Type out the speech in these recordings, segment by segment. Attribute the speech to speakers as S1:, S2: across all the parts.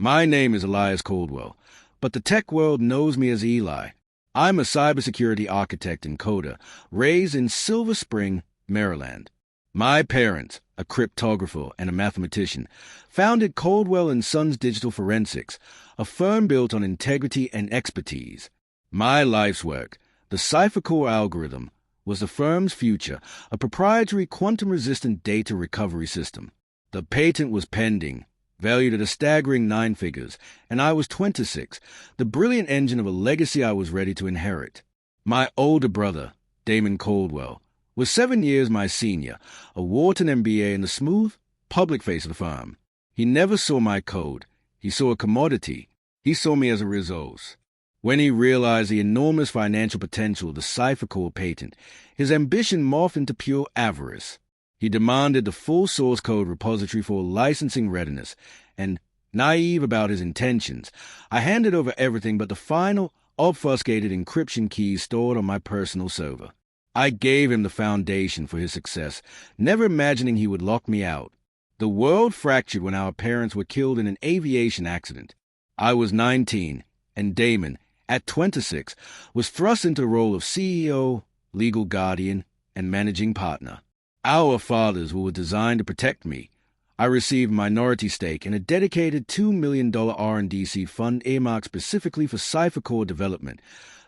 S1: My name is Elias Caldwell, but the tech world knows me as Eli. I'm a cybersecurity architect and coder, raised in Silver Spring, Maryland. My parents, a cryptographer and a mathematician, founded Caldwell & Sons Digital Forensics, a firm built on integrity and expertise. My life's work, the CipherCore Algorithm, was the firm's future, a proprietary quantum-resistant data recovery system. The patent was pending, valued at a staggering 9 figures, and I was 26, the brilliant engine of a legacy I was ready to inherit. My older brother, Damon Caldwell, was 7 years my senior, a Wharton MBA and the smooth, public face of the firm. He never saw my code. He saw a commodity. He saw me as a resource. When he realized the enormous financial potential of the CipherCore patent, his ambition morphed into pure avarice. He demanded the full source code repository for licensing readiness, and, naive about his intentions, I handed over everything but the final, obfuscated encryption keys stored on my personal server. I gave him the foundation for his success, never imagining he would lock me out. The world fractured when our parents were killed in an aviation accident. I was 19, and Damon, at 26, was thrust into the role of CEO, legal guardian, and managing partner. Our fathers were designed to protect me. I received a minority stake in a dedicated $2 million R&D seed fund earmarked specifically for CipherCore development,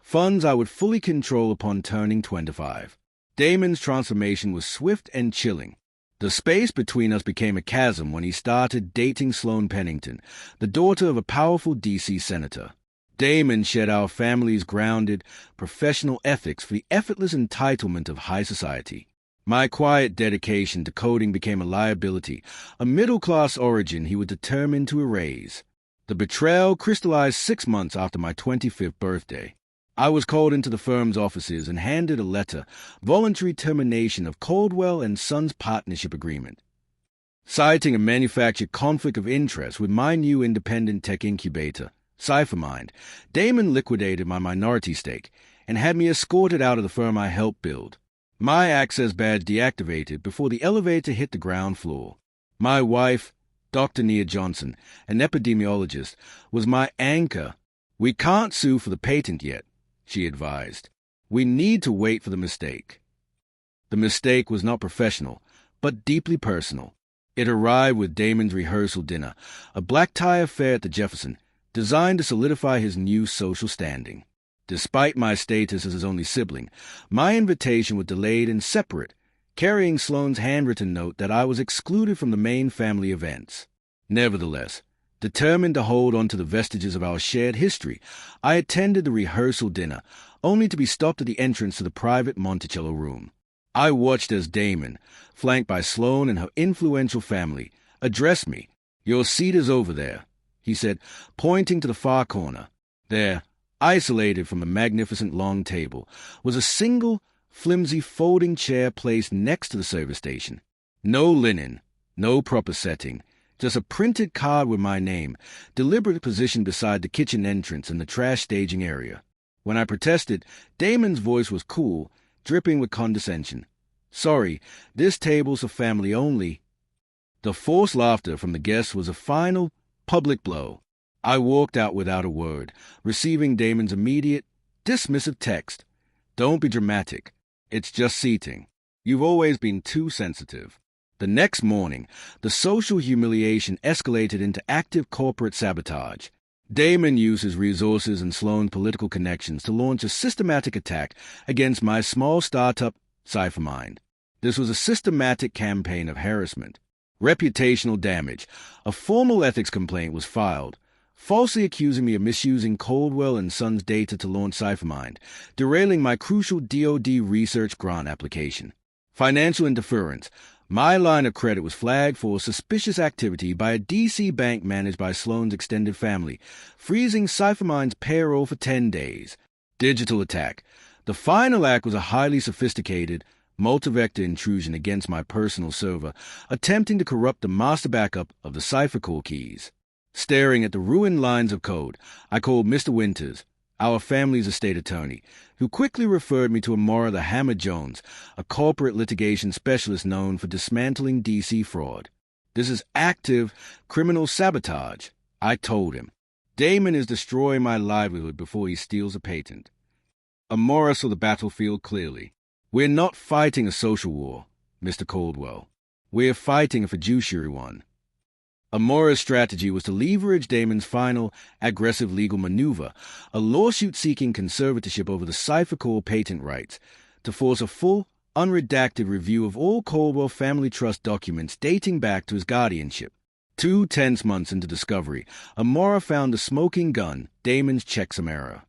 S1: funds I would fully control upon turning 25. Damon's transformation was swift and chilling. The space between us became a chasm when he started dating Sloan Pennington, the daughter of a powerful D.C. senator. Damon shed our family's grounded, professional ethics for the effortless entitlement of high society. My quiet dedication to coding became a liability, a middle-class origin he was determined to erase. The betrayal crystallized 6 months after my 25th birthday. I was called into the firm's offices and handed a letter, voluntary termination of Caldwell & Sons partnership agreement. Citing a manufactured conflict of interest with my new independent tech incubator, CipherMind, Damon liquidated my minority stake and had me escorted out of the firm I helped build. My access badge deactivated before the elevator hit the ground floor. My wife, Dr. Nia Johnson, an epidemiologist, was my anchor. "We can't sue for the patent yet," she advised. "We need to wait for the mistake." The mistake was not professional, but deeply personal. It arrived with Damon's rehearsal dinner, a black-tie affair at the Jefferson, designed to solidify his new social standing. Despite my status as his only sibling, my invitation was delayed and separate, carrying Sloan's handwritten note that I was excluded from the main family events. Nevertheless, determined to hold on to the vestiges of our shared history, I attended the rehearsal dinner, only to be stopped at the entrance to the private Monticello room. I watched as Damon, flanked by Sloan and her influential family, addressed me. "Your seat is over there," he said, pointing to the far corner. There, isolated from the magnificent long table, was a single, flimsy folding chair placed next to the service station. No linen, no proper setting, just a printed card with my name, deliberately positioned beside the kitchen entrance and the trash staging area. When I protested, Damon's voice was cool, dripping with condescension. "Sorry, this table's for family only." The forced laughter from the guests was a final, public blow. I walked out without a word, receiving Damon's immediate, dismissive text. "Don't be dramatic. It's just seating. You've always been too sensitive." The next morning, the social humiliation escalated into active corporate sabotage. Damon used his resources and Sloan's political connections to launch a systematic attack against my small startup, CipherMind. This was a systematic campaign of harassment. Reputational damage. A formal ethics complaint was filed, falsely accusing me of misusing Caldwell & Sons data to launch CipherMind, derailing my crucial DoD research grant application. Financial interference. My line of credit was flagged for suspicious activity by a D.C. bank managed by Sloan's extended family, freezing CipherMind's payroll for 10 days. Digital attack. The final act was a highly sophisticated, multi-vector intrusion against my personal server, attempting to corrupt the master backup of the CipherCore keys. Staring at the ruined lines of code, I called Mr. Winters, our family's estate attorney, who quickly referred me to Amara the Hammer Jones, a corporate litigation specialist known for dismantling D.C. fraud. "This is active criminal sabotage," I told him. Damon is destroying my livelihood before he steals a patent. Amara saw the battlefield clearly. We're not fighting a social war, Mr. Caldwell. We're fighting a fiduciary one. Amara's strategy was to leverage Damon's final, aggressive legal maneuver, a lawsuit seeking conservatorship over the CipherCore patent rights, to force a full, unredacted review of all Caldwell family trust documents dating back to his guardianship. 2 tense months into discovery, Amara found the smoking gun, Damon's checks Amara.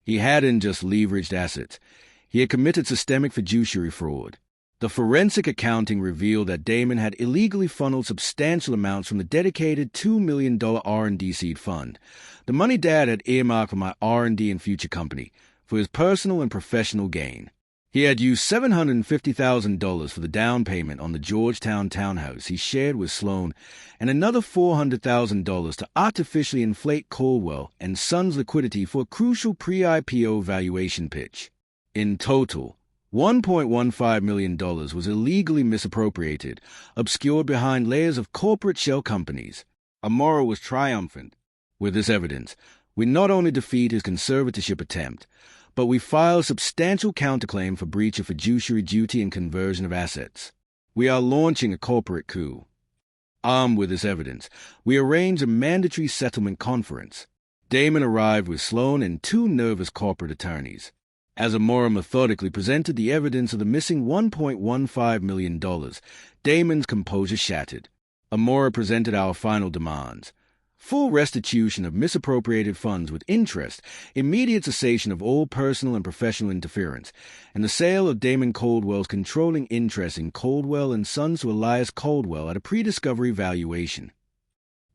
S1: He hadn't just leveraged assets. He had committed systemic fiduciary fraud. The forensic accounting revealed that Damon had illegally funneled substantial amounts from the dedicated $2 million R&D seed fund, the money Dad had earmarked for my R&D and future company, for his personal and professional gain. He had used $750,000 for the down payment on the Georgetown townhouse he shared with Sloan, and another $400,000 to artificially inflate Caldwell and Sons' liquidity for a crucial pre-IPO valuation pitch. In total, $1.15 million was illegally misappropriated, obscured behind layers of corporate shell companies. Amara was triumphant. With this evidence, we not only defeat his conservatorship attempt, but we file a substantial counterclaim for breach of fiduciary duty and conversion of assets. We are launching a corporate coup. Armed with this evidence, we arrange a mandatory settlement conference. Damon arrived with Sloan and 2 nervous corporate attorneys. As Amara methodically presented the evidence of the missing $1.15 million, Damon's composure shattered. Amara presented our final demands: full restitution of misappropriated funds with interest, immediate cessation of all personal and professional interference, and the sale of Damon Caldwell's controlling interest in Caldwell and Sons to Elias Caldwell at a pre-discovery valuation.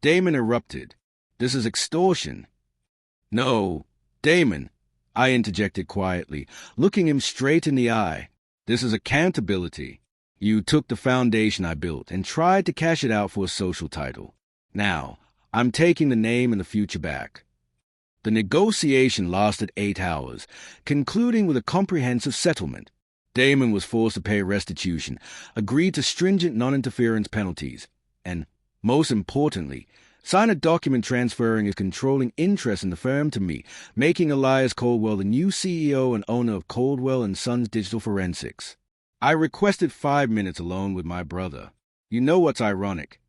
S1: Damon erupted. This is extortion. No, Damon, I interjected quietly, looking him straight in the eye. This is accountability. You took the foundation I built and tried to cash it out for a social title. Now, I'm taking the name and the future back. The negotiation lasted 8 hours, concluding with a comprehensive settlement. Damon was forced to pay restitution, agreed to stringent non-interference penalties, and, most importantly, sign a document transferring his controlling interest in the firm to me, making Elias Caldwell the new CEO and owner of Caldwell and Sons Digital Forensics. I requested 5 minutes alone with my brother. You know what's ironic?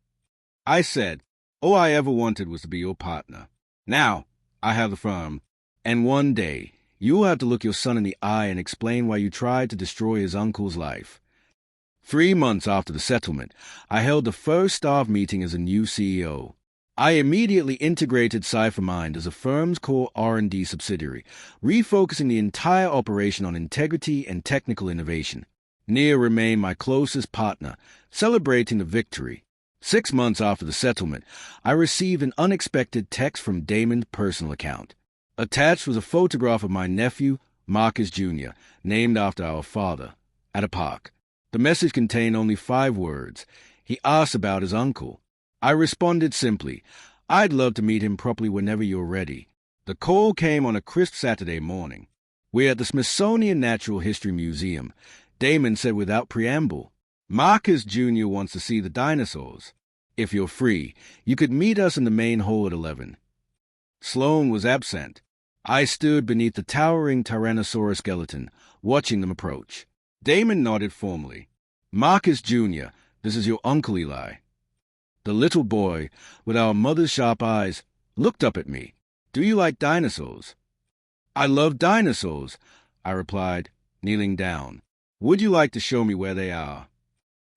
S1: I said, all I ever wanted was to be your partner. Now, I have the firm, and one day, you'll have to look your son in the eye and explain why you tried to destroy his uncle's life. 3 months after the settlement, I held the first staff meeting as a new CEO. I immediately integrated CipherMind as a firm's core R&D subsidiary, refocusing the entire operation on integrity and technical innovation. Nia remained my closest partner, celebrating the victory. 6 months after the settlement, I received an unexpected text from Damon's personal account. Attached was a photograph of my nephew, Marcus Jr., named after our father, at a park. The message contained only 5 words. He asked about his uncle. I responded simply, I'd love to meet him properly whenever you're ready. The call came on a crisp Saturday morning. We're at the Smithsonian Natural History Museum. Damon said without preamble, Marcus Jr. wants to see the dinosaurs. If you're free, you could meet us in the main hall at 11. Sloan was absent. I stood beneath the towering Tyrannosaurus skeleton, watching them approach. Damon nodded formally. Marcus Jr., this is your Uncle Eli. The little boy, with our mother's sharp eyes, looked up at me. Do you like dinosaurs? I love dinosaurs, I replied, kneeling down. Would you like to show me where they are?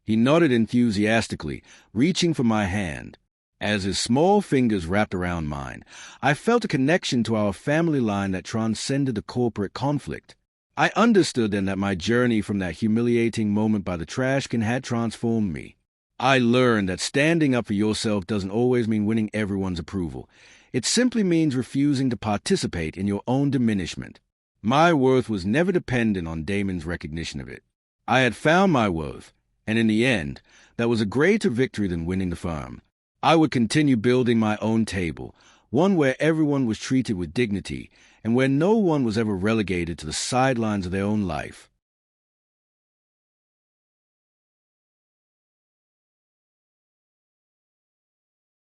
S1: He nodded enthusiastically, reaching for my hand. As his small fingers wrapped around mine, I felt a connection to our family line that transcended the corporate conflict. I understood then that my journey from that humiliating moment by the trash can had transformed me. I learned that standing up for yourself doesn't always mean winning everyone's approval. It simply means refusing to participate in your own diminishment. My worth was never dependent on Damon's recognition of it. I had found my worth, and in the end, that was a greater victory than winning the firm. I would continue building my own table, one where everyone was treated with dignity, and where no one was ever relegated to the sidelines of their own life.